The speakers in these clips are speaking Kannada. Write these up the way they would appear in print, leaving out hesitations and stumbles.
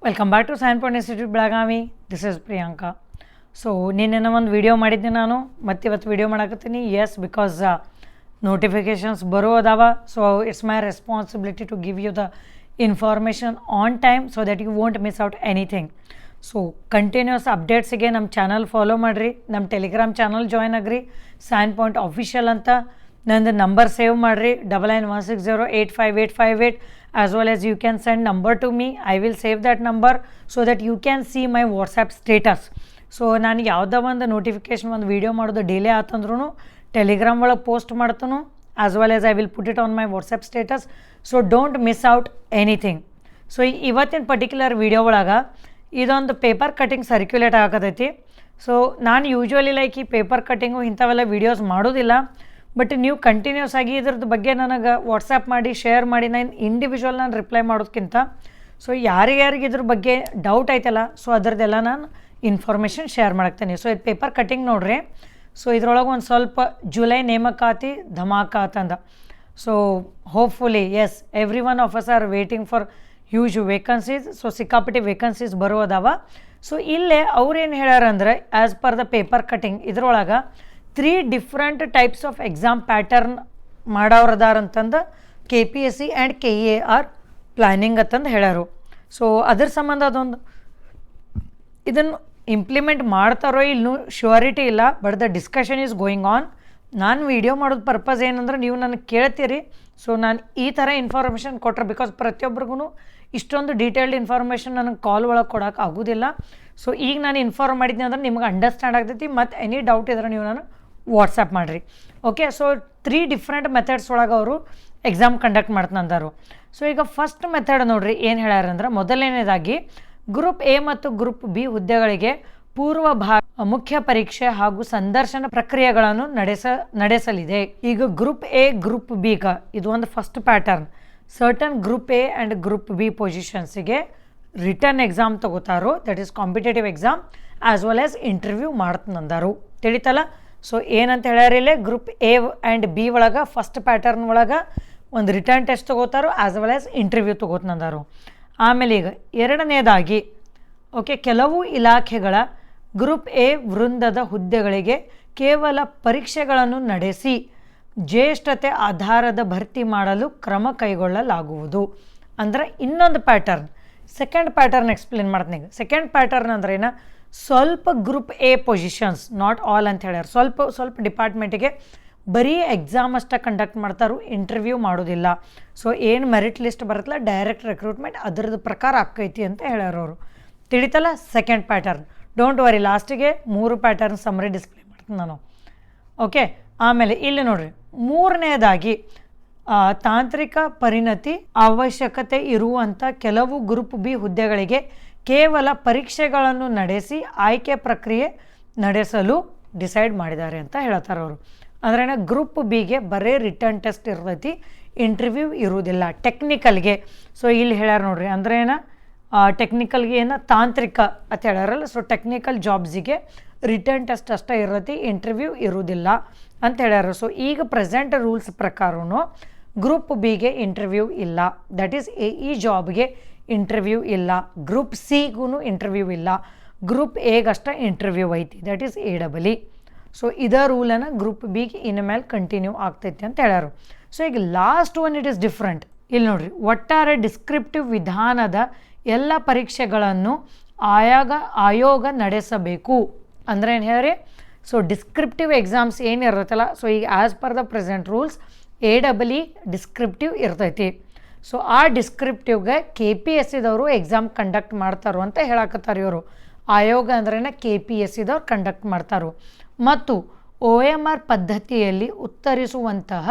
Welcome back to sign point institute Belagavi. This is Priyanka. So ನಿನ್ನೆ ಒಂದು ವಿಡಿಯೋ ಮಾಡಿದ್ದೆ ನಾನು, ಮತ್ತು ಇವತ್ತು ವಿಡಿಯೋ ಮಾಡಕತ್ತೀನಿ. ಎಸ್, ಬಿಕಾಸ್ ನೋಟಿಫಿಕೇಷನ್ಸ್ ಬರೋ ಅದಾವ. So it's my responsibility to give you the information on time so that you won't miss out anything. So continues ಅಪ್ಡೇಟ್ಸಿಗೆ ನಮ್ಮ ಚಾನಲ್ ಫಾಲೋ ಮಾಡಿರಿ, ನಮ್ಮ ಟೆಲಿಗ್ರಾಮ್ ಚಾನಲ್ ಜಾಯ್ನ್ ಆಗ್ರಿ, ಸೈನ್ ಪಾಯಿಂಟ್ ಆಫಿಷಿಯಲ್ ಅಂತ. ನಂದು ನಂಬರ್ ಸೇವ್ ಮಾಡಿರಿ, 9916085858. as well as you can send number to me. I will save that number so that you can see my WhatsApp status. So ನಾನು ಯಾವುದೋ ಒಂದು ನೋಟಿಫಿಕೇಷನ್ ಒಂದು ವೀಡಿಯೋ ಮಾಡೋದು ಡಿಲೇ ಆತಂದ್ರೂ ಟೆಲಿಗ್ರಾಮ್ ಒಳಗೆ ಪೋಸ್ಟ್ ಮಾಡ್ತಾನು, as well as I will put it on my WhatsApp status. So don't miss out anything. So ಇವತ್ತಿನ ಪರ್ಟಿಕ್ಯುಲರ್ ವೀಡಿಯೋ ಒಳಗೆ ಇದೊಂದು ಪೇಪರ್ ಕಟಿಂಗ್ ಸರ್ಕ್ಯುಲೇಟ್ ಆಗತೈತಿ. ಸೊ ನಾನು ಯೂಶ್ವಲಿ ಲೈಕ್ ಈ ಪೇಪರ್ ಕಟ್ಟಿಂಗು ಇಂಥವೆಲ್ಲ ವೀಡಿಯೋಸ್ ಮಾಡೋದಿಲ್ಲ, ಬಟ್ ನೀವು ಕಂಟಿನ್ಯೂಸ್ ಆಗಿ ಇದ್ರದ್ದು ಬಗ್ಗೆ ನನಗೆ ವಾಟ್ಸಪ್ ಮಾಡಿ ಶೇರ್ ಮಾಡಿ, ನಾನು ಇಂಡಿವಿಜುವಲ್ ನಾನು ರಿಪ್ಲೈ ಮಾಡೋದಕ್ಕಿಂತ ಸೊ ಯಾರಿಗ್ಯಾರಿಗೆ ಇದ್ರ ಬಗ್ಗೆ ಡೌಟ್ ಐತಲ್ಲ, ಸೊ ಅದರದ್ದೆಲ್ಲ ನಾನು ಇನ್ಫಾರ್ಮೇಷನ್ ಶೇರ್ ಮಾಡಾಕ್ತೀನಿ. ಸೊ ಇದು ಪೇಪರ್ ಕಟ್ಟಿಂಗ್ ನೋಡ್ರಿ. ಸೊ ಇದ್ರೊಳಗೆ ಒಂದು ಸ್ವಲ್ಪ ಜುಲೈ ನೇಮಕಾತಿ ಧಮಾಕ ಅಂತಂದ. So hopefully yes, every one of us are waiting for huge vacancies. So ಸಿಕ್ಕಾಪಟ್ಟಿ ವೇಕನ್ಸೀಸ್ ಬರೋದಾವ. ಸೊ ಇಲ್ಲೇ ಅವ್ರೇನು ಹೇಳ್ಯಾರಂದ್ರೆ, as per the paper cutting ಇದ್ರೊಳಗೆ 3 different types of exam pattern ಮಾಡೋರದಾರಂತಂದು KPSC ಆ್ಯಂಡ್ KEAR ಪ್ಲ್ಯಾನಿಂಗ್ ಅಂತಂದು ಹೇಳ್ಯಾರು. ಸೊ ಅದ್ರ ಸಂಬಂಧ ಅದೊಂದು ಇದನ್ನು ಇಂಪ್ಲಿಮೆಂಟ್ ಮಾಡ್ತಾರೋ ಇನ್ನೂ ಶ್ಯೂರಿಟಿ ಇಲ್ಲ, but the discussion is going on. ನಾನು ವೀಡಿಯೋ ಮಾಡೋದು ಪರ್ಪಸ್ ಏನಂದ್ರೆ ನೀವು ನನಗೆ ಕೇಳ್ತೀರಿ, ಸೊ ನಾನು ಈ ಥರ ಇನ್ಫಾರ್ಮೇಷನ್ ಕೊಟ್ಟರೆ, ಬಿಕಾಸ್ ಪ್ರತಿಯೊಬ್ಬರಿಗೂ ಇಷ್ಟೊಂದು ಡೀಟೇಲ್ಡ್ ಇನ್ಫಾರ್ಮೇಷನ್ ನನಗೆ ಕಾಲ್ ಒಳಗೆ ಕೊಡೋಕೆ ಆಗೋದಿಲ್ಲ. ಸೊ ಈಗ ನಾನು ಇನ್ಫಾರ್ಮ್ ಮಾಡಿದ್ನಿ ಅಂದ್ರೆ ನಿಮ್ಗೆ ಅಂಡರ್ಸ್ಟ್ಯಾಂಡ್ ಆಗ್ತೈತಿ. ಮತ್ತು ಎನಿ ಡೌಟ್ ಇದ್ರೆ ನೀವು ನಾನು ವಾಟ್ಸಪ್ ಮಾಡಿರಿ. ಓಕೆ, ಸೊ 3 ಡಿಫ್ರೆಂಟ್ ಮೆಥಡ್ಸ್ ಒಳಗೆ ಅವರು ಎಕ್ಸಾಮ್ ಕಂಡಕ್ಟ್ ಮಾಡ್ತಂದರು. ಸೊ ಈಗ ಫಸ್ಟ್ ಮೆಥಡ್ ನೋಡಿರಿ ಏನು ಹೇಳ್ಯಾರಂದ್ರೆ, ಮೊದಲನೇದಾಗಿ ಗ್ರೂಪ್ ಎ ಮತ್ತು ಗ್ರೂಪ್ ಬಿ ಹುದ್ದೆಗಳಿಗೆ ಮುಖ್ಯ ಪರೀಕ್ಷೆ ಹಾಗೂ ಸಂದರ್ಶನ ಪ್ರಕ್ರಿಯೆಗಳನ್ನು ನಡೆಸಲಿದೆ. ಈಗ ಗ್ರೂಪ್ ಎ ಗ್ರೂಪ್ ಬಿಗ ಇದು ಒಂದು first pattern. Certain group A and group B ಪೊಸಿಷನ್ಸಿಗೆ ರಿಟರ್ನ್ ಎಕ್ಸಾಮ್ ತಗೋತಾರೋ, that is competitive exam, as well as interview ಮಾಡ್ತಂದರು. ತಿಳಿತಲ್ಲ? ಸೊ ಏನಂತ ಹೇಳ್ಯಾರಿಲ್ಲೇ, ಗ್ರೂಪ್ ಎ ಆ್ಯಂಡ್ ಬಿ ಒಳಗೆ ಫಸ್ಟ್ ಪ್ಯಾಟರ್ನ್ ಒಳಗೆ ಒಂದು ರಿಟರ್ನ್ ಟೆಸ್ಟ್ ತೊಗೋತಾರೋ, ಆ್ಯಸ್ ವೆಲ್ ಆಸ್ ಇಂಟರ್ವ್ಯೂ ತೊಗೋತಂದರು. ಆಮೇಲೆ ಈಗ ಎರಡನೇದಾಗಿ ಓಕೆ, ಕೆಲವು ಇಲಾಖೆಗಳ ಗ್ರೂಪ್ ಎ ವೃಂದದ ಹುದ್ದೆಗಳಿಗೆ ಕೇವಲ ಪರೀಕ್ಷೆಗಳನ್ನು ನಡೆಸಿ ಜ್ಯೇಷ್ಠತೆ ಆಧಾರದ ಭರ್ತಿ ಮಾಡಲು ಕ್ರಮ ಕೈಗೊಳ್ಳಲಾಗುವುದು. ಅಂದರೆ ಇನ್ನೊಂದು ಪ್ಯಾಟರ್ನ್. ಸೆಕೆಂಡ್ ಪ್ಯಾಟರ್ನ್ ಎಕ್ಸ್ಪ್ಲೇನ್ ಮಾಡ್ತೀನಿ. ಈಗ ಸೆಕೆಂಡ್ ಪ್ಯಾಟರ್ನ್ ಅಂದ್ರೆ ಏನು, ಸ್ವಲ್ಪ group A positions, not all ಅಂತ ಹೇಳ್ಯಾರ, ಸ್ವಲ್ಪ ಡಿಪಾರ್ಟ್ಮೆಂಟಿಗೆ ಬರೀ ಎಕ್ಸಾಮ್ ಅಷ್ಟೇ ಕಂಡಕ್ಟ್ ಮಾಡ್ತಾರೋ, ಇಂಟರ್ವ್ಯೂ ಮಾಡೋದಿಲ್ಲ. ಸೊ ಏನು ಮೆರಿಟ್ ಲಿಸ್ಟ್ ಬರುತ್ತಲ್ಲ, ಡೈರೆಕ್ಟ್ ರೆಕ್ರೂಟ್ಮೆಂಟ್ ಅದರದ್ದು ಪ್ರಕಾರ ಆಕ್ಕೈತಿ ಅಂತ ಹೇಳ್ಯಾರ ಅವರು. ತಿಳಿತಲ್ಲ? Second pattern. ಡೋಂಟ್ ವರಿ, ಲಾಸ್ಟಿಗೆ 3 ಪ್ಯಾಟರ್ನ್ ಸಮ್ಮರಿ ಡಿಸ್ಪ್ಲೇ ಮಾಡ್ತೀನಿ ನಾನು. ಓಕೆ, ಆಮೇಲೆ ಇಲ್ಲಿ ನೋಡ್ರಿ, ಮೂರನೇದಾಗಿ ತಾಂತ್ರಿಕ ಪರಿಣತಿ ಅವಶ್ಯಕತೆ ಇರುವಂಥ ಕೆಲವು ಗ್ರೂಪ್ ಬಿ ಹುದ್ದೆಗಳಿಗೆ ಕೇವಲ ಪರೀಕ್ಷೆಗಳನ್ನು ನಡೆಸಿ ಆಯ್ಕೆ ಪ್ರಕ್ರಿಯೆ ನಡೆಸಲು ಡಿಸೈಡ್ ಮಾಡಿದ್ದಾರೆ ಅಂತ ಹೇಳ್ತಾರೆ ಅವರು. ಅಂದ್ರೆ ಗ್ರೂಪ್ ಬಿಗೆ ಬರೀ ರಿಟರ್ನ್ ಟೆಸ್ಟ್ ಇರ್ತೈತಿ, ಇಂಟರ್ವ್ಯೂ ಇರುವುದಿಲ್ಲ. ಟೆಕ್ನಿಕಲ್ಗೆ ಸೊ ಇಲ್ಲಿ ಹೇಳ್ಯಾರ ನೋಡ್ರಿ, ಅಂದ್ರೆ ಟೆಕ್ನಿಕಲ್ಗೆ ತಾಂತ್ರಿಕ ಅಂತ ಹೇಳ್ಯಾರಲ್ಲ, ಸೊ ಟೆಕ್ನಿಕಲ್ ಜಾಬ್ಸಿಗೆ ರಿಟರ್ನ್ ಟೆಸ್ಟ್ ಅಷ್ಟೇ ಇರ್ತೈತಿ, ಇಂಟರ್ವ್ಯೂ ಇರುವುದಿಲ್ಲ ಅಂತ ಹೇಳ್ಯಾರ. ಸೊ ಈಗ ಪ್ರೆಸೆಂಟ್ ರೂಲ್ಸ್ ಪ್ರಕಾರನೂ ಗ್ರೂಪ್ ಬಿಗೆ ಇಂಟರ್ವ್ಯೂ ಇಲ್ಲ, ದಟ್ ಈಸ್ ಈ ಜಾಬ್ಗೆ ಇಂಟರ್ವ್ಯೂ ಇಲ್ಲ. ಗ್ರೂಪ್ ಸಿಗೂ ಇಂಟರ್ವ್ಯೂ ಇಲ್ಲ, ಗ್ರೂಪ್ ಎಗಷ್ಟೇ ಇಂಟರ್ವ್ಯೂ ಐತಿ, ದಟ್ ಈಸ್ AEE. ಸೊ ಇದೇ ರೂಲನ್ನು ಗ್ರೂಪ್ ಬಿಗೆ ಇನ್ನು ಮೇಲೆ ಕಂಟಿನ್ಯೂ ಆಗ್ತೈತಿ ಅಂತ ಹೇಳ್ಯಾರು. ಸೊ ಈಗ last one it is different. ಇಲ್ಲಿ ನೋಡ್ರಿ, ಒಟ್ಟಾರೆ ಡಿಸ್ಕ್ರಿಪ್ಟಿವ್ ವಿಧಾನದ ಎಲ್ಲ ಪರೀಕ್ಷೆಗಳನ್ನು ಆಯೋಗ ನಡೆಸಬೇಕು. ಅಂದ್ರೆ ಏನು ಹೇಳ್ರಿ, ಸೊ ಡಿಸ್ಕ್ರಿಪ್ಟಿವ್ ಎಕ್ಸಾಮ್ಸ್ ಏನಿರುತ್ತಲ್ಲ, ಸೊ ಈಗ as per the present rules AEE descriptive ಇರ್ತೈತಿ. ಸೊ ಆ ಡಿಸ್ಕ್ರಿಪ್ಟಿವ್ಗೆ KPSCದವರು ಎಕ್ಸಾಮ್ ಕಂಡಕ್ಟ್ ಮಾಡ್ತಾರೋ ಅಂತ ಹೇಳಕತ್ತಾರೆ ಇವರು. ಆಯೋಗ ಅಂದ್ರೇನ KPSCದವ್ರು ಕಂಡಕ್ಟ್ ಮಾಡ್ತಾರೋ. ಮತ್ತು OMR ಪದ್ಧತಿಯಲ್ಲಿ ಉತ್ತರಿಸುವಂತಹ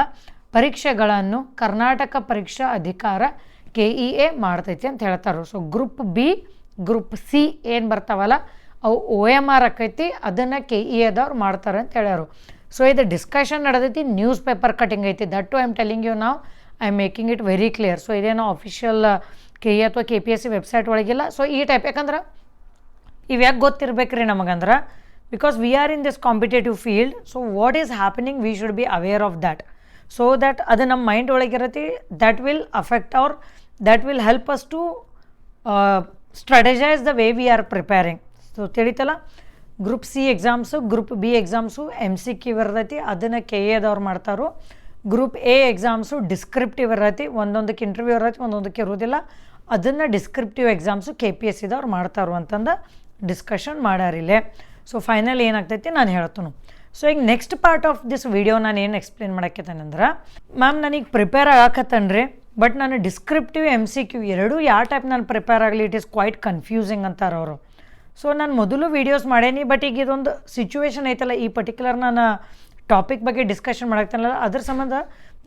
ಪರೀಕ್ಷೆಗಳನ್ನು ಕರ್ನಾಟಕ ಪರೀಕ್ಷಾ ಅಧಿಕಾರ KEA ಮಾಡ್ತೈತಿ ಅಂತ ಹೇಳ್ತಾರೆ. So group B group C ಏನು ಬರ್ತಾವಲ್ಲ ಅವು OMR ಆಕೈತಿ, ಅದನ್ನು KEAದವ್ರು ಮಾಡ್ತಾರೆ ಅಂತ ಹೇಳ್ಯಾರು. ಸೊ ಇದು ಡಿಸ್ಕಷನ್ ನಡೆದೈತಿ, ನ್ಯೂಸ್ ಪೇಪರ್ ಕಟಿಂಗ್ ಐತಿ. That to I am telling you ನಾವು, I am making it very clear. So ಇದೇನೋ ಅಫಿಷಿಯಲ್ KE ಅಥವಾ KPSC ವೆಬ್ಸೈಟ್ ಒಳಗಿಲ್ಲ. ಸೊ ಈ ಟೈಪ್, ಯಾಕಂದ್ರೆ ಇವು ಯಾಕೆ ಗೊತ್ತಿರ್ಬೇಕ್ರಿ ನಮಗಂದ್ರೆ, because we are in this competitive field. So what is happening we should be aware of that. So that ಅದು ನಮ್ಮ ಮೈಂಡ್ ಒಳಗಿರತ್ತೆ, that will affect that will help us to strategize the way we are preparing. So ತಿಳಿತಲ್ಲ, group C exams, group B exams MCQ ಇರ್ತೈತಿ, ಅದನ್ನು KAದವ್ರು ಮಾಡ್ತಾರೋ. ಗ್ರೂಪ್ A ಎಕ್ಸಾಮ್ಸು ಡಿಸ್ಕ್ರಿಪ್ಟಿವ್ ಇರತ್ತೆ, ಒಂದೊಂದಕ್ಕೆ ಇಂಟರ್ವ್ಯೂ ಇರತ್ತೆ, ಒಂದೊಂದಕ್ಕೆ ಇರೋದಿಲ್ಲ. ಅದನ್ನು ಡಿಸ್ಕ್ರಿಪ್ಟಿವ್ ಎಕ್ಸಾಮ್ಸು KPSCದವ್ರು ಮಾಡ್ತಾರೋ ಅಂತಂದು ಡಿಸ್ಕಷನ್ ಮಾಡ್ಯಾರಿಲ್ಲೇ. ಸೊ ಫೈನಲ್ ಏನಾಗ್ತೈತಿ ನಾನು ಹೇಳ್ತೀನಿ. ಸೊ ಈಗ next part of this video ನಾನು ಏನು ಎಕ್ಸ್ಪ್ಲೇನ್ ಮಾಡಾಕತ್ತೇನೆಂದ್ರೆ, ಮ್ಯಾಮ್ ನನಗೆ ಪ್ರಿಪೇರ್ ಆಗಕತ್ತನ್ರಿ, ಬಟ್ ನಾನು ಡಿಸ್ಕ್ರಿಪ್ಟಿವ್ MCQ ಎರಡೂ ಯಾವ ಟೈಪ್ ನಾನು ಪ್ರಿಪೇರ್ ಆಗಲಿ, ಇಟ್ ಈಸ್ ಕ್ವೈಟ್ ಕನ್ಫ್ಯೂಸಿಂಗ್ ಅಂತಾರೆ ಅವರು. ಸೊ ನಾನು ಮೊದಲು ವೀಡಿಯೋಸ್ ಮಾಡೇನಿ, ಬಟ್ ಈಗ ಇದೊಂದು ಸಿಚುವೇಶನ್ ಐತಲ್ಲ, ಈ ಪರ್ಟಿಕ್ಯುಲರ್ ನಾನು ಟಾಪಿಕ್ ಬಗ್ಗೆ ಡಿಸ್ಕಷನ್ ಮಾಡಾಕ್ತಾನಲ್ಲ, ಅದ್ರ ಸಂಬಂಧ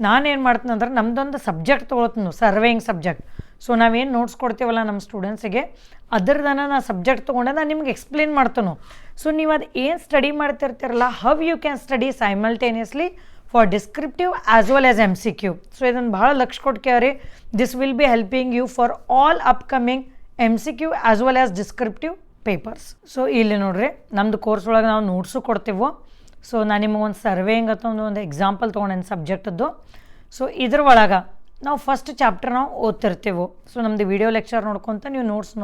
ನಾನೇನು ಮಾಡ್ತೀನಿ ಅಂದ್ರೆ ನಮ್ಮದೊಂದು ಸಬ್ಜೆಕ್ಟ್ ತೊಗೊಳ್ತೀನಿ, ಸರ್ವೇಯಿಂಗ್ ಸಬ್ಜೆಕ್ಟ್. ಸೊ ನಾವೇನು ನೋಟ್ಸ್ ಕೊಡ್ತೀವಲ್ಲ ನಮ್ಮ ಸ್ಟೂಡೆಂಟ್ಸಿಗೆ, ಅದರದನ್ನು ನಾನು ಸಬ್ಜೆಕ್ಟ್ ತೊಗೊಂಡೆ ನಾನು ನಿಮ್ಗೆ ಎಕ್ಸ್ಪ್ಲೇನ್ ಮಾಡ್ತೀನಿ. ಸೊ ನೀವು ಅದು ಏನು ಸ್ಟಡಿ ಮಾಡ್ತಿರ್ತೀರಲ್ಲ, how you can study simultaneously for descriptive as well as MCQ. So ಇದನ್ನು ಭಾಳ ಲಕ್ಷ ಕೊಟ್ಟು ಕೇಳಿ, this will be helping you for all upcoming MCQ as well as descriptive papers. So ಇಲ್ಲಿ ನೋಡ್ರಿ, ನಮ್ಮದು ಕೋರ್ಸ್ ಒಳಗೆ ನಾವು ನೋಟ್ಸು ಕೊಡ್ತೀವೋ. ಸೊ ನಾನು ನಿಮಗೊಂದು ಸರ್ವೇಯಿಂಗ್ ಅಥವಾ ಒಂದು ಎಕ್ಸಾಂಪಲ್ ತೊಗೊಂಡೇನು ಸಬ್ಜೆಕ್ಟದ್ದು. ಸೊ ಇದ್ರ ಒಳಗೆ ನಾವು ಫಸ್ಟ್ ಚಾಪ್ಟರ್ ನಾವು ಓದ್ತಿರ್ತೀವಿ. ಸೊ ನಮ್ಮದು ವಿಡಿಯೋ ಲೆಕ್ಚರ್ ನೋಡ್ಕೊತ ನೀವು ನೋಟ್ಸ್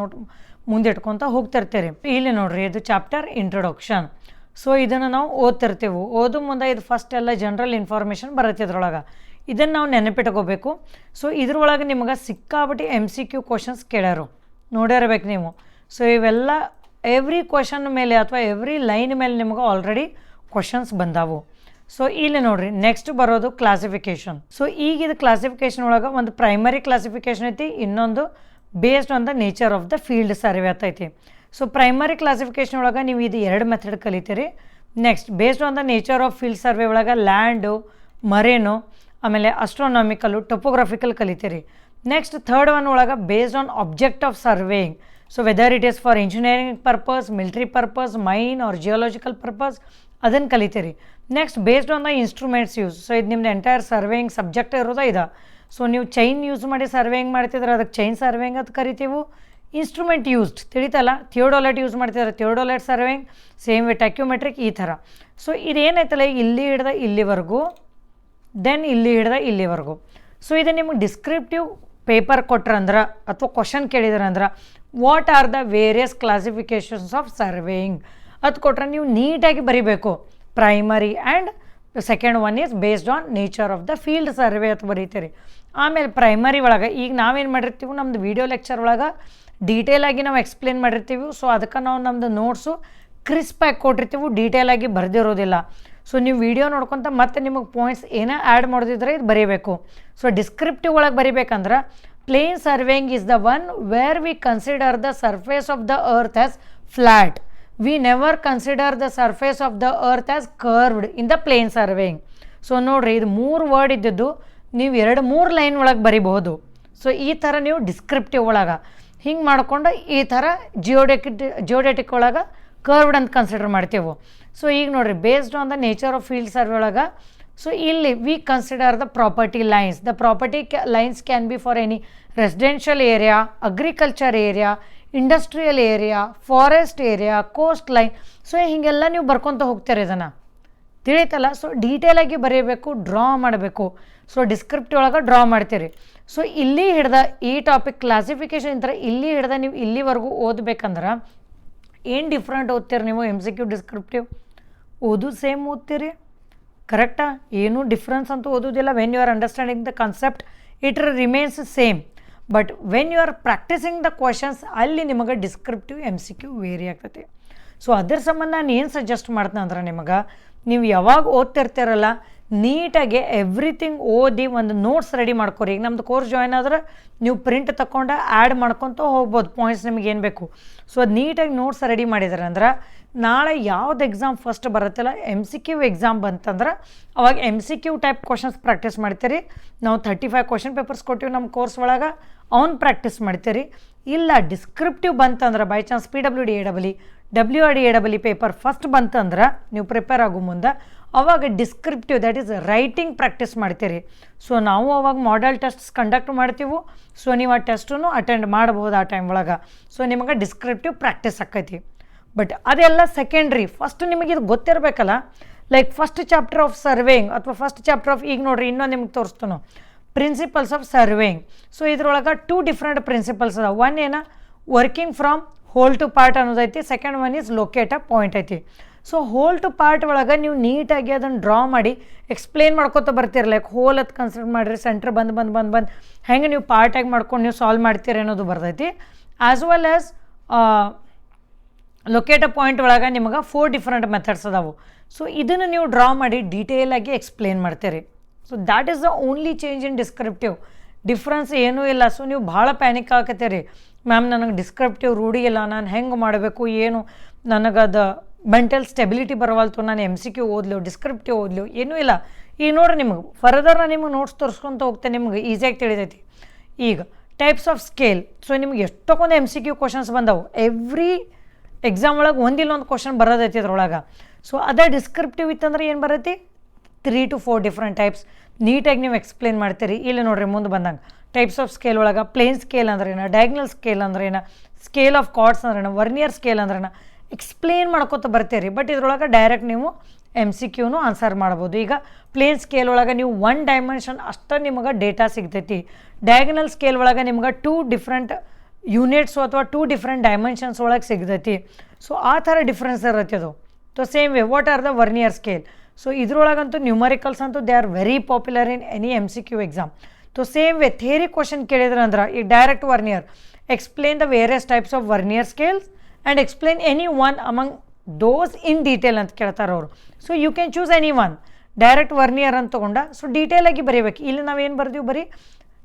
ಮುಂದೆ ಇಟ್ಕೊತ ಹೋಗ್ತಿರ್ತೀರಿ. ಇಲ್ಲಿ ನೋಡ್ರಿ, ಇದು ಚಾಪ್ಟರ್ ಇಂಟ್ರೊಡಕ್ಷನ್. ಸೊ ಇದನ್ನು ನಾವು ಓದ್ತಿರ್ತೀವಿ. ಓದು ಮುಂದೆ ಇದು ಫಸ್ಟ್ ಎಲ್ಲ ಜನರಲ್ ಇನ್ಫಾರ್ಮೇಷನ್ ಬರುತ್ತೆ ಇದ್ರೊಳಗೆ. ಇದನ್ನು ನಾವು ನೆನಪಿಟ್ಕೋಬೇಕು. ಸೊ ಇದ್ರೊಳಗೆ ನಿಮಗೆ ಸಿಕ್ಕಾಬಿಟ್ಟು MCQ ಕ್ವಶನ್ಸ್ ಕೇಳ್ಯಾರು, ನೋಡಿರ್ಬೇಕು ನೀವು. ಸೊ ಇವೆಲ್ಲ ಎವ್ರಿ ಕ್ವಶನ್ ಮೇಲೆ ಅಥವಾ ಎವ್ರಿ ಲೈನ್ ಮೇಲೆ ನಿಮ್ಗೆ ಆಲ್ರೆಡಿ ಕ್ವಶನ್ಸ್ ಬಂದಾವು. ಸೊ ಇಲ್ಲಿ ನೋಡ್ರಿ, ನೆಕ್ಸ್ಟ್ ಬರೋದು ಕ್ಲಾಸಿಫಿಕೇಷನ್. ಸೊ ಈಗ ಇದು ಕ್ಲಾಸಿಫಿಕೇಷನ್ ಒಳಗೆ ಒಂದು ಪ್ರೈಮರಿ ಕ್ಲಾಸಿಫಿಕೇಷನ್ ಐತಿ, ಇನ್ನೊಂದು based on the nature of the field survey ಐತಿ. ಸೊ ಪ್ರೈಮರಿ ಕ್ಲಾಸಿಫಿಕೇಷನ್ ಒಳಗೆ ನೀವು ಇದು 2 ಮೆಥಡ್ ಕಲಿತೀರಿ. Next based on the nature of field survey ಒಳಗೆ ಲ್ಯಾಂಡು, ಮರೇನು, ಆಮೇಲೆ ಅಸ್ಟ್ರೋನಾಮಿಕಲು, ಟೊಪೋಗ್ರಫಿಕಲ್ ಕಲಿತೀರಿ. ನೆಕ್ಸ್ಟ್ ಥರ್ಡ್ ಒನ್ ಒಳಗೆ based on object of surveying. So whether it is for engineering purpose, military purpose, mine or geological purpose, ಅದನ್ನು ಕಲಿತೀರಿ. Next based on the instruments use. So ಇದು ನಿಮ್ದು ಎಂಟೈರ್ ಸರ್ವೇಯಿಂಗ್ ಸಬ್ಜೆಕ್ಟ್ ಇರೋದು ಇದೆ. ಸೊ ನೀವು ಚೈನ್ ಯೂಸ್ ಮಾಡಿ ಸರ್ವೇಯಿಂಗ್ ಮಾಡ್ತಿದ್ರೆ ಅದಕ್ಕೆ ಚೈನ್ ಸರ್ವೇಯಿಂಗ್ ಅಂತ ಕರಿತೀವಿ. ಇನ್ಸ್ಟ್ರೂಮೆಂಟ್ ಯೂಸ್ಡ್ ತಿಳಿತಲ್ಲ, ಥಿಯೋಡೋಲೈಟ್ ಯೂಸ್ ಮಾಡ್ತಿದ್ದಾರೆ, ಥಿಯೋಡೋಲೈಟ್ ಸರ್ವೇಯಿಂಗ್, ಸೇಮ್ ವಿತ್ ಟ್ಯಾಕ್ಯೋಮೆಟ್ರಿಕ್, ಈ ಥರ. ಸೊ ಇದೇನೈತಲ್ಲ, ಇಲ್ಲಿ ಹಿಡ್ದ ಇಲ್ಲಿವರೆಗೂ, ದೆನ್ ಇಲ್ಲಿ ಹಿಡ್ದ ಇಲ್ಲಿವರೆಗೂ. ಸೊ ಇದು ನಿಮಗೆ ಡಿಸ್ಕ್ರಿಪ್ಟಿವ್ ಪೇಪರ್ ಕೊಟ್ರಂದ್ರೆ ಅಥವಾ ಕ್ವಶನ್ ಕೇಳಿದ್ರಂದ್ರೆ what are the various classifications of surveying ಅದು ಕೊಟ್ರೆ ನೀವು ನೀಟಾಗಿ ಬರೀಬೇಕು. Primary and second one is based on nature of the field survey ಅಂತ ಬರೀತೀರಿ. ಆಮೇಲೆ ಪ್ರೈಮರಿ ಒಳಗೆ ಈಗ ನಾವೇನು ಮಾಡಿರ್ತೀವಿ, ನಮ್ಮದು ವೀಡಿಯೋ ಲೆಕ್ಚರ್ ಒಳಗೆ ಡೀಟೇಲಾಗಿ ನಾವು ಎಕ್ಸ್ಪ್ಲೇನ್ ಮಾಡಿರ್ತೀವಿ. ಸೊ ಅದಕ್ಕೆ ನಾವು ನಮ್ಮದು ನೋಟ್ಸು ಕ್ರಿಸ್ಪಾಗಿ ಕೊಟ್ಟಿರ್ತೀವಿ, ಡೀಟೇಲಾಗಿ ಬರೆದಿರೋದಿಲ್ಲ. ಸೊ ನೀವು ವೀಡಿಯೋ ನೋಡ್ಕೊತ ಮತ್ತೆ ನಿಮಗೆ ಪಾಯಿಂಟ್ಸ್ ಏನೋ ಆ್ಯಡ್ ಮಾಡೋದಿದ್ರೆ ಇದು ಬರೀಬೇಕು. ಸೊ ಡಿಸ್ಕ್ರಿಪ್ಟಿವ್ ಒಳಗೆ ಬರೀಬೇಕಂದ್ರೆ plain surveying is the one where we consider the surface of the earth as flat. We never consider the surface of the earth as curved in the plain surveying. So ನೋಡಿರಿ, ಇದು 3 ವರ್ಡ್ ಇದ್ದಿದ್ದು ನೀವು 2-3 ಲೈನ್ ಒಳಗೆ ಬರಿಬಹುದು. ಸೊ ಈ ಥರ ನೀವು ಡಿಸ್ಕ್ರಿಪ್ಟಿವ್ ಒಳಗೆ ಹಿಂಗೆ ಮಾಡ್ಕೊಂಡು ಈ ಥರ ಜಿಯೋಡೆಟಿಕ್ ಒಳಗೆ ಕರ್ವ್ಡ್ ಅಂತ ಕನ್ಸಿಡರ್ ಮಾಡ್ತೇವೆ. ಸೊ ಈಗ ನೋಡಿರಿ, based on the nature of field survey ಒಳಗೆ, ಸೊ ಇಲ್ಲಿ we consider the property lines. The property lines can be for any residential area, agriculture area, industrial area, forest area, coast line. So ಹೀಗೆಲ್ಲ ನೀವು ಬರ್ಕೊತ ಹೋಗ್ತೀರಿ, ಇದನ್ನು ತಿಳಿತಲ್ಲ. ಸೊ ಡೀಟೇಲಾಗಿ ಬರೀಬೇಕು, ಡ್ರಾ ಮಾಡಬೇಕು. ಸೊ ಡಿಸ್ಕ್ರಿಪ್ಟಿವ್ ಒಳಗೆ ಡ್ರಾ ಮಾಡ್ತೀರಿ. ಸೊ ಇಲ್ಲಿ ಹಿಡ್ದ ಈ ಟಾಪಿಕ್ ಕ್ಲಾಸಿಫಿಕೇಷನ್ ಇಂಥ ಇಲ್ಲಿ ಹಿಡ್ದ ನೀವು ಇಲ್ಲಿವರೆಗೂ ಓದಬೇಕಂದ್ರೆ ಏನು ಡಿಫ್ರೆಂಟ್ ಓದ್ತೀರಿ ನೀವು? MCQ ಡಿಸ್ಕ್ರಿಪ್ಟಿವ್ ಓದೋದು ಸೇಮ್ ಓದ್ತೀರಿ, ಕರೆಕ್ಟಾ? ಏನೂ ಡಿಫ್ರೆನ್ಸ್ ಅಂತೂ ಓದೋದಿಲ್ಲ. When you are understanding the concept it remains same. But when you are practising the questions ಅಲ್ಲಿ ನಿಮಗೆ ಡಿಸ್ಕ್ರಿಪ್ಟಿವ್ MCQ ವೇರಿ ಆಗ್ತೈತಿ. ಸೊ ಅದ್ರ ಸಂಬಂಧ ನಾನು ಏನು ಸಜೆಸ್ಟ್ ಮಾಡ್ತೀನಿ ಅಂದ್ರೆ, ನಿಮಗೆ ನೀವು ಯಾವಾಗ ಓದ್ತಿರ್ತೀರಲ್ಲ ನೀಟಾಗಿ ಎವ್ರಿಥಿಂಗ್ ಓದಿ ಒಂದು ನೋಟ್ಸ್ ರೆಡಿ ಮಾಡ್ಕೊರಿ. ಈಗ ನಮ್ಮದು ಕೋರ್ಸ್ ಜಾಯ್ನ್ ಆದ್ರೆ ನೀವು ಪ್ರಿಂಟ್ ತಗೊಂಡು ಆ್ಯಡ್ ಮಾಡ್ಕೊತ ಹೋಗ್ಬೋದು ಪಾಯಿಂಟ್ಸ್ ನಿಮಗೆ ಏನು ಬೇಕು. ಸೊ ಅದು ನೀಟಾಗಿ ನೋಟ್ಸ್ ರೆಡಿ ಮಾಡಿದಾರೆ ಅಂದ್ರೆ ನಾಳೆ ಯಾವ್ದು ಎಕ್ಸಾಮ್ ಫಸ್ಟ್ ಬರುತ್ತಲ್ಲ MCQ ಎಕ್ಸಾಮ್ ಬಂತಂದ್ರೆ ಅವಾಗ MCQ ಟೈಪ್ ಕ್ವಶನ್ಸ್ ಪ್ರಾಕ್ಟೀಸ್ ಮಾಡ್ತೀರಿ. ನಾವು 35 ಕ್ವಶನ್ ಪೇಪರ್ಸ್ ಕೊಟ್ಟಿವಿ ನಮ್ಮ ಕೋರ್ಸ್ ಒಳಗೆ, ಅವ್ನು ಪ್ರಾಕ್ಟೀಸ್ ಮಾಡ್ತೀರಿ. ಇಲ್ಲ ಡಿಸ್ಕ್ರಿಪ್ಟಿವ್ ಬಂತಂದ್ರೆ by chance PWD AEE WRD AEE paper first ಬಂತಂದ್ರೆ ನೀವು ಪ್ರಿಪೇರ್ ಆಗೋ ಮುಂದೆ ಅವಾಗ descriptive that is writing practice ಮಾಡ್ತೀರಿ. ಸೊ ನಾವು ಅವಾಗ ಮಾಡೆಲ್ ಟೆಸ್ಟ್ಸ್ ಕಂಡಕ್ಟ್ ಮಾಡ್ತೀವಿ. ಸೊ ನೀವು ಆ ಟೆಸ್ಟನ್ನು ಅಟೆಂಡ್ ಮಾಡ್ಬೋದು ಆ ಟೈಮ್ ಒಳಗೆ. ಸೊ ನಿಮಗೆ ಡಿಸ್ಕ್ರಿಪ್ಟಿವ್ ಪ್ರಾಕ್ಟೀಸ್ ಆಕೈತಿ. ಬಟ್ ಅದೆಲ್ಲ ಸೆಕೆಂಡ್ರಿ. ಫಸ್ಟ್ ನಿಮಗೆ ಇದು ಗೊತ್ತಿರಬೇಕಲ್ಲ, like first chapter of surveying ಅಥವಾ ಫಸ್ಟ್ ಚಾಪ್ಟರ್ ಆಫ್, ಈಗ ನೋಡಿರಿ ಇನ್ನೊಂದು ನಿಮ್ಗೆ ತೋರಿಸ್ತಾನು ಪ್ರಿನ್ಸಿಪಲ್ಸ್ ಆಫ್ ಸರ್ವೇಯಿಂಗ್. ಸೊ ಇದ್ರೊಳಗೆ 2 ಡಿಫ್ರೆಂಟ್ ಪ್ರಿನ್ಸಿಪಲ್ಸ್ ಅದಾವೆ. ಒನ್ ಏನ working from whole to part ಅನ್ನೋದೈತಿ. Second one is locate a point ಐತಿ. ಸೊ ಹೋಲ್ ಟು ಪಾರ್ಟ್ ಒಳಗೆ ನೀವು ನೀಟಾಗಿ ಅದನ್ನು ಡ್ರಾ ಮಾಡಿ ಎಕ್ಸ್ಪ್ಲೇನ್ ಮಾಡ್ಕೊತ ಬರ್ತೀರಿ. ಲೈಕ್ ಹೋಲ್ ಅದು ಕನ್ಸಿಡರ್ ಮಾಡಿರಿ, ಸೆಂಟ್ರ್ ಬಂದು ಹೆಂಗೆ ನೀವು ಪಾರ್ಟಾಗಿ ಮಾಡ್ಕೊಂಡು ನೀವು ಸಾಲ್ವ್ ಮಾಡ್ತೀರಿ ಅನ್ನೋದು ಬರ್ತೈತಿ. As well as locate a point ಒಳಗೆ ನಿಮಗೆ 4 ಡಿಫ್ರೆಂಟ್ ಮೆಥಡ್ಸ್ ಅದಾವು. ಸೊ ಇದನ್ನು ನೀವು ಡ್ರಾ ಮಾಡಿ ಡೀಟೇಲಾಗಿ ಎಕ್ಸ್ಪ್ಲೇನ್ ಮಾಡ್ತೀರಿ. So that is the only change in descriptive. Difference ಏನೂ ಇಲ್ಲ. ಸೊ ನೀವು ಭಾಳ ಪ್ಯಾನಿಕ್ ಆಗತ್ತೀರಿ, ಮ್ಯಾಮ್ ನನಗೆ ಡಿಸ್ಕ್ರಿಪ್ಟಿವ್ ರೂಢಿ ಇಲ್ಲ, ನಾನು ಹೆಂಗೆ ಮಾಡಬೇಕು, ಏನು ನನಗದು ಮೆಂಟಲ್ ಸ್ಟೆಬಿಲಿಟಿ ಬರವಲ್ತು, ನಾನು MCQ ಓದ್ಲು, ಡಿಸ್ಕ್ರಿಪ್ಟಿವ್ ಓದ್ಲು, ಏನೂ ಇಲ್ಲ. ಈಗ ನೋಡಿರಿ, ನಿಮಗೆ ಫರ್ದರ್ ನಾನು ನಿಮಗೆ ನೋಟ್ಸ್ ತೋರಿಸ್ಕೊತ ಹೋಗ್ತೇನೆ, ನಿಮ್ಗೆ ಈಸಿಯಾಗಿ ತಿಳಿದೈತಿ. ಈಗ ಟೈಪ್ಸ್ ಆಫ್ ಸ್ಕೇಲ್. ಸೊ ನಿಮ್ಗೆ ಎಷ್ಟೊಂದು MCQ ಕ್ವಶನ್ಸ್ ಬಂದವು. ಎವ್ರಿ ಎಕ್ಸಾಮ್ ಒಳಗೆ ಒಂದಿಲ್ಲ ಒಂದು ಕ್ವಶನ್ ಬರೋದೈತಿ ಅದ್ರೊಳಗೆ. ಸೊ ಅದೇ ಡಿಸ್ಕ್ರಿಪ್ಟಿವ್ ಇತ್ತಂದ್ರೆ ಏನು ಬರೈತಿ, 3 to 4 ಡಿಫ್ರೆಂಟ್ ಟೈಪ್ಸ್ ನೀಟಾಗಿ ನೀವು ಎಕ್ಸ್ಪ್ಲೇನ್ ಮಾಡ್ತೀರಿ. ಇಲ್ಲಿ ನೋಡಿರಿ ಮುಂದೆ ಬಂದಂಗೆ ಟೈಪ್ಸ್ ಆಫ್ ಸ್ಕೇಲ್ ಒಳಗೆ ಪ್ಲೇನ್ ಸ್ಕೇಲ್ ಅಂದ್ರೇನು, ಡಯಾಗ್ನಲ್ ಸ್ಕೇಲ್ ಅಂದ್ರೇನು, ಸ್ಕೇಲ್ ಆಫ್ ಕಾರ್ಡ್ಸ್ ಅಂದ್ರೇನು, ವರ್ನಿಯರ್ ಸ್ಕೇಲ್ ಅಂದ್ರೇನು, ಎಕ್ಸ್ಪ್ಲೇನ್ ಮಾಡ್ಕೊತ ಬರ್ತೀರಿ. ಬಟ್ ಇದ್ರೊಳಗೆ ಡೈರೆಕ್ಟ್ ನೀವು MCQನೂ ಆನ್ಸರ್ ಮಾಡ್ಬೋದು. ಈಗ ಪ್ಲೇನ್ ಸ್ಕೇಲ್ ಒಳಗೆ ನೀವು 1 ಡೈಮೆನ್ಷನ್ ಅಷ್ಟೇ ನಿಮಗೆ ಡೇಟಾ ಸಿಗ್ತೈತಿ. ಡಯಾಗ್ನಲ್ ಸ್ಕೇಲ್ ಒಳಗೆ ನಿಮ್ಗೆ 2 ಡಿಫ್ರೆಂಟ್ ಯೂನಿಟ್ಸು ಅಥವಾ 2 ಡಿಫ್ರೆಂಟ್ ಡೈಮೆನ್ಷನ್ಸ್ ಒಳಗೆ ಸಿಗ್ತೈತಿ. ಸೊ ಆ ಥರ ಡಿಫ್ರೆನ್ಸ್ ಇರುತ್ತೆ ಅದು. So same way what are the vernier scale. So ಇದ್ರೊಳಗಂತೂ ನ್ಯೂಮರಿಕಲ್ಸ್ ಅಂತೂ they are very popular in any MCQ exam. So same way theory question ಕೇಳಿದ್ರಂದ್ರೆ ಈಗ direct vernier, explain the various types of vernier scales and explain any one among those in detail ಅಂತ ಕೇಳ್ತಾರೆ ಅವರು. So you can choose any one. Direct vernier ಅಂತ ತೊಗೊಂಡ ಸೊ ಡೀಟೇಲಾಗಿ ಬರೀಬೇಕು. ಇಲ್ಲಿ ನಾವೇನು ಬರ್ದೀವಿ, ಬರೀ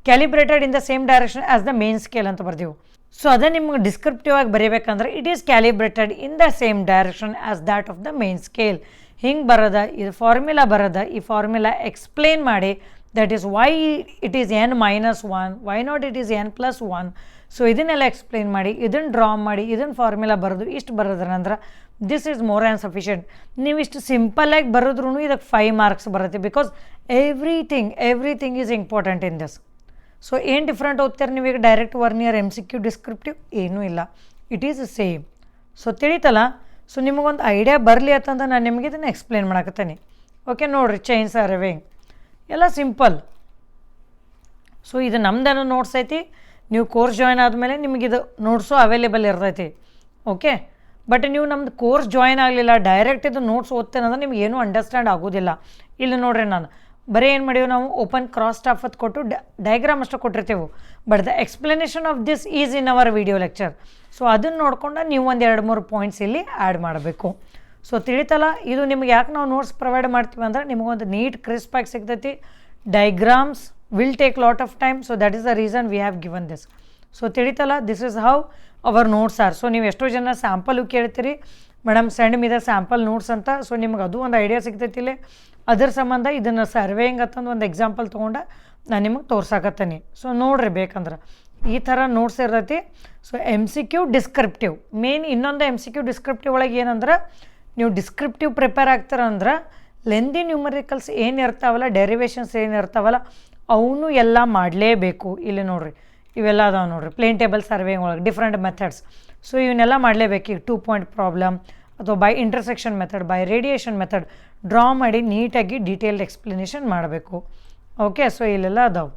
calibrated in the same direction as the main scale ಅಂತ ಬರ್ದೀವಿ. ಸೊ ಅದೇ ನಿಮ್ಗೆ ಡಿಸ್ಕ್ರಿಪ್ಟಿವ್ ಆಗಿ ಬರೀಬೇಕಂದ್ರೆ it is calibrated in the same direction as that of the main scale. ಹಿಂಗೆ ಬರೋದ, ಇದು ಫಾರ್ಮುಲಾ ಬರೋದ, ಈ ಫಾರ್ಮುಲಾ ಎಕ್ಸ್ಪ್ಲೇನ್ ಮಾಡಿ, that is why it is n-1, why not it is n+1. So ಇದನ್ನೆಲ್ಲ ಎಕ್ಸ್ಪ್ಲೇನ್ ಮಾಡಿ, ಇದನ್ನು ಡ್ರಾ ಮಾಡಿ, ಇದನ್ನು ಫಾರ್ಮುಲಾ ಬರೋದು, ಇಷ್ಟು ಬರೋದ್ರಂದ್ರೆ this is more than sufficient. ನೀವು ಇಷ್ಟು ಸಿಂಪಲ್ಲಾಗಿ ಬರೋದ್ರೂ ಇದಕ್ಕೆ 5 ಮಾರ್ಕ್ಸ್ ಬರುತ್ತೆ. Because everything is important in this. So ಏನು ಡಿಫ್ರೆಂಟ್ ಓದ್ತಾರೆ ನೀವೀಗ ಡೈರೆಕ್ಟ್ ವರ್ನಿಯರ್, MCQ, ಡಿಸ್ಕ್ರಿಪ್ಟಿವ್ ಏನೂ ಇಲ್ಲ. It is same. ಸೊ ತಿಳಿತಲ್ಲ. ಸೊ ನಿಮಗೊಂದು ಐಡಿಯಾ ಬರಲಿ ಅಂತಂದ್ರೆ ನಾನು ನಿಮಗೆ ಇದನ್ನು ಎಕ್ಸ್ಪ್ಲೇನ್ ಮಾಡಕತ್ತೀನಿ. ಓಕೆ, ನೋಡಿರಿ, ಚೈನ್ಸ್ ಆರ್ ಅವೇಯಿಂಗ್ ಎಲ್ಲ ಸಿಂಪಲ್. ಸೊ ಇದು ನಮ್ದೇನೋ ನೋಟ್ಸ್ ಐತಿ. ನೀವು ಕೋರ್ಸ್ ಜಾಯ್ನ್ ಆದಮೇಲೆ ನಿಮಗಿದು ನೋಟ್ಸು ಅವೈಲೇಬಲ್ ಇರ್ತೈತಿ. ಓಕೆ, ಬಟ್ ನೀವು ನಮ್ದು ಕೋರ್ಸ್ ಜಾಯ್ನ್ ಆಗಲಿಲ್ಲ, ಡೈರೆಕ್ಟ್ ಇದು ನೋಟ್ಸ್ ಓದ್ತೇನಂದ್ರೆ ನಿಮ್ಗೆ ಏನೂ ಅಂಡರ್ಸ್ಟ್ಯಾಂಡ್ ಆಗೋದಿಲ್ಲ. ಇಲ್ಲಿ ನೋಡ್ರಿ, ನಾನು ಬರೀ ಏನು ಮಾಡೀವಿ, ನಾವು ಓಪನ್ ಕ್ರಾಸ್ ಸ್ಟಾಫ್ ಅದು ಕೊಟ್ಟು ಡಯಾಗ್ರಾಮ್ ಅಷ್ಟು ಕೊಟ್ಟಿರ್ತೇವೆ. But the explanation of this is in our video lecture. So ಅದನ್ನು ನೋಡ್ಕೊಂಡು ನೀವು ಒಂದು 2-3 ಪಾಯಿಂಟ್ಸ್ ಇಲ್ಲಿ ಆ್ಯಡ್ ಮಾಡಬೇಕು. ಸೊ ತಿಳಿತಲ್ಲ. ಇದು ನಿಮ್ಗೆ ಯಾಕೆ ನಾವು ನೋಟ್ಸ್ ಪ್ರೊವೈಡ್ ಮಾಡ್ತೀವಿ ಅಂದ್ರೆ ನಿಮಗೊಂದು ನೀಟ್ ಕ್ರಿಸ್ಪಾಗಿ ಸಿಗ್ತೈತಿ. Diagrams will take lot of time. So that is the reason we have given this. So ತಿಳಿತಲ್ಲ, this is how our notes are. So ನೀವು ಎಷ್ಟೋ ಜನ ಸ್ಯಾಂಪಲು ಕೇಳ್ತೀರಿ, madam send me the sample notes ಅಂತ. ಸೊ ನಿಮ್ಗೆ ಅದು ಒಂದು ಐಡಿಯಾ ಸಿಗ್ತೈತಿ ಇಲ್ಲಿ. ಅದ್ರ ಸಂಬಂಧ ಇದನ್ನು ಸರ್ವೇಯಿಂಗ್ ಅಂತಂದು ಒಂದು ಎಕ್ಸಾಂಪಲ್ ತೊಗೊಂಡು ನಾನು ನಿಮಗೆ ತೋರ್ಸಾಕತ್ತೀನಿ. ಸೊ ನೋಡಿರಿ ಬೇಕಂದ್ರೆ ಈ ಥರ ನೋಟ್ಸ್ ಇರ್ತೈತಿ. So MCQ, descriptive main. ಇನ್ನೊಂದು MCQ, ಡಿಸ್ಕ್ರಿಪ್ಟಿವ್ ಒಳಗೆ ಏನಂದ್ರೆ ನೀವು ಡಿಸ್ಕ್ರಿಪ್ಟಿವ್ ಪ್ರಿಪೇರ್ ಆಗ್ತಾರಂದ್ರೆ ಲೆಂದಿ ನ್ಯೂಮರಿಕಲ್ಸ್ ಏನು ಇರ್ತಾವಲ್ಲ, ಡೆರಿವೇಷನ್ಸ್ ಏನು ಇರ್ತಾವಲ್ಲ ಅವನು ಎಲ್ಲ ಮಾಡಲೇಬೇಕು. ಇಲ್ಲಿ ನೋಡಿರಿ, ಇವೆಲ್ಲ ಅದಾವೆ ನೋಡಿರಿ. ಪ್ಲೇನ್ ಟೇಬಲ್ ಸರ್ವೇಯಿಂಗ್ ಒಳಗೆ ಡಿಫ್ರೆಂಟ್ ಮೆಥಡ್ಸ್. ಸೊ ಇವನ್ನೆಲ್ಲ ಮಾಡಲೇಬೇಕು. ಈಗ 2 ಪಾಯಿಂಟ್ ಪ್ರಾಬ್ಲಮ್ ಅಥವಾ by intersection method, by radiation method draw ಮಾಡಿ ನೀಟಾಗಿ ಡೀಟೇಲ್ಡ್ ಎಕ್ಸ್ಪ್ಲನೇಷನ್ ಮಾಡಬೇಕು. ಓಕೆ, ಸೊ ಇಲ್ಲೆಲ್ಲ ಅದಾವೆ.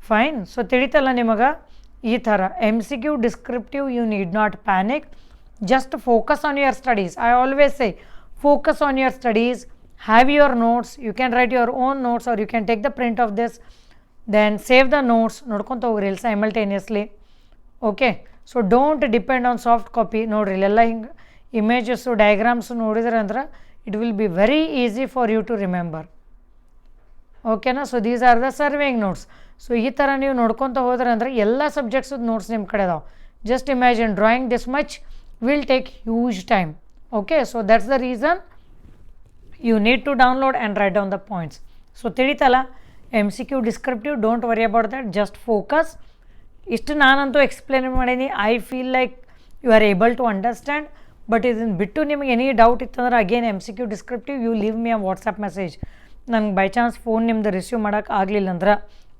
ಫೈನ್. ಸೊ ತಿಳಿತಲ್ಲ ನಿಮಗೆ ಈ ಥರ MCQ, descriptive, you need not panic. Just focus on your studies. I always say focus on your studies. Have your notes. You can write your own notes or you can take the print of this. Then save the notes. ನೋಡ್ಕೊತ ಹೋಗ್ರಿ ಇಲ್ಲಿ simultaneously. Okay, so don't depend on soft copy. ನೋಡಿರಿ ಇಲ್ಲೆಲ್ಲ ಹಿಂಗೆ ಇಮೇಜಸ್ಸು, ಡಯಾಗ್ರಾಮ್ಸು ನೋಡಿದ್ರೆ ಅಂದ್ರೆ it will be very easy for you to remember. ಓಕೆನಾ. So these are the surveying notes. So ಈ ಥರ ನೀವು ನೋಡ್ಕೊತ ಹೋದ್ರೆ ಅಂದರೆ ಎಲ್ಲ ಸಬ್ಜೆಕ್ಟ್ಸದ್ದು ನೋಟ್ಸ್ ನಿಮ್ಮ ಕಡೆ ಅದಾವೆ. Just imagine drawing this much will take huge time. Okay, so that's the reason you need to download and write down the points. So ತಿಳಿತಲ್ಲ, MCQ, descriptive, don't worry about that, just focus. ಇಷ್ಟು ನಾನಂತೂ ಎಕ್ಸ್ಪ್ಲೇನ್ ಮಾಡೀನಿ. I feel like you are able to understand. But ಇದನ್ನು ಬಿಟ್ಟು ನಿಮಗೆ ಎನಿ ಡೌಟ್ ಇತ್ತಂದ್ರೆ again MCQ, descriptive, you leave me a WhatsApp message. ನಂಗೆ ಬೈ ಚಾನ್ಸ್ ಫೋನ್ ನಿಮ್ದು ರಿಸೀವ್ ಮಾಡೋಕ್ಕೆ ಆಗಲಿಲ್ಲ ಅಂದ್ರೆ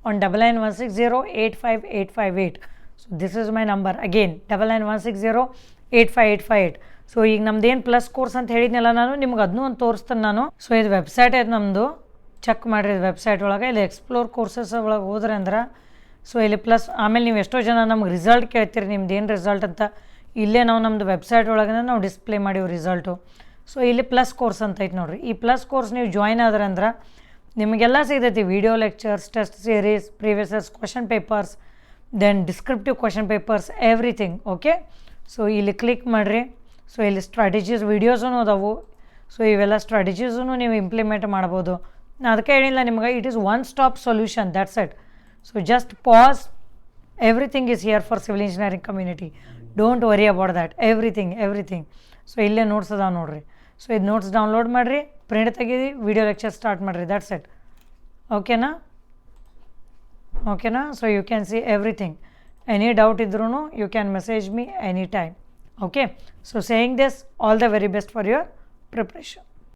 on 9916085858. So this is my number again 9916085858. So ಈಗ ನಮ್ದೇನು ಪ್ಲಸ್ ಕೋರ್ಸ್ ಅಂತ ಹೇಳಿದ್ನಲ್ಲ ನಾನು ನಿಮ್ಗೆ ಅದನ್ನೂ ಒಂದು ತೋರಿಸ್ತೇನೆ ನಾನು. ಸೊ ಇದು ವೆಬ್ಸೈಟ್ ಐತೆ ನಮ್ಮದು, ಚೆಕ್ ಮಾಡಿರಿ ವೆಬ್ಸೈಟ್ ಒಳಗೆ. ಇಲ್ಲಿ ಎಕ್ಸ್ಪ್ಲೋರ್ ಕೋರ್ಸಸ್ ಒಳಗೆ ಹೋದ್ರೆ ಅಂದ್ರೆ ಸೊ ಇಲ್ಲಿ ಪ್ಲಸ್ ಆಮೇಲೆ ನೀವು ಎಷ್ಟೋ ಜನ ನಮ್ಗೆ ರಿಸಲ್ಟ್ ಕೇಳ್ತೀರಿ, ನಿಮ್ದು ಏನು ರಿಸಲ್ಟ್ ಅಂತ. ಇಲ್ಲೇ ನಾವು ನಮ್ಮದು ವೆಬ್ಸೈಟ್ ಒಳಗೆ ನಾವು ಡಿಸ್ಪ್ಲೇ ಮಾಡೀವಿ ರಿಸಲ್ಟು. ಸೊ ಇಲ್ಲಿ ಪ್ಲಸ್ ಕೋರ್ಸ್ ಅಂತ ಐತೆ ನೋಡಿರಿ. ಈ ಪ್ಲಸ್ ಕೋರ್ಸ್ ನೀವು ಜಾಯ್ನ್ ಆದ್ರೆ ಅಂದ್ರೆ ನಿಮಗೆಲ್ಲ ಸಿಗ್ತೈತಿ, video lectures, test series, previous question papers, then descriptive question papers, everything. Okay, so ಇಲ್ಲಿ ಕ್ಲಿಕ್ ಮಾಡಿರಿ. ಸೊ ಇಲ್ಲಿ ಸ್ಟ್ರಾಟಜೀಸ್ ವೀಡಿಯೋಸೂ ಅದಾವು. ಸೊ ಇವೆಲ್ಲ ಸ್ಟ್ರಾಟಜೀಸೂ ನೀವು ಇಂಪ್ಲಿಮೆಂಟ್ ಮಾಡ್ಬೋದು. ನಾನು ಅದಕ್ಕೆ ಹೇಳಿಲ್ಲ ನಿಮ್ಗೆ, it is one stop solution, that's it. So just pass, everything is here for civil engineering community. Don't worry about that, everything. So ಇಲ್ಲೇ ನೋಟ್ಸ್ ಅದಾವೆ ನೋಡಿರಿ. ಸೊ ಇದು ನೋಟ್ಸ್ ಡೌನ್ಲೋಡ್ ಮಾಡಿರಿ, ಪ್ರಿಂಟ್ ತೆಗೀರಿ, ವಿಡಿಯೋ ಲೆಕ್ಚರ್ ಸ್ಟಾರ್ಟ್ ಮಾಡಿರಿ, ದ್ಯಾಟ್ಸ್ ಇಟ್. ಓಕೆನಾ? So you can see everything. Any doubt ಇದ್ರೂ you can message me any time. Okay, so saying this, all the very best for your preparation.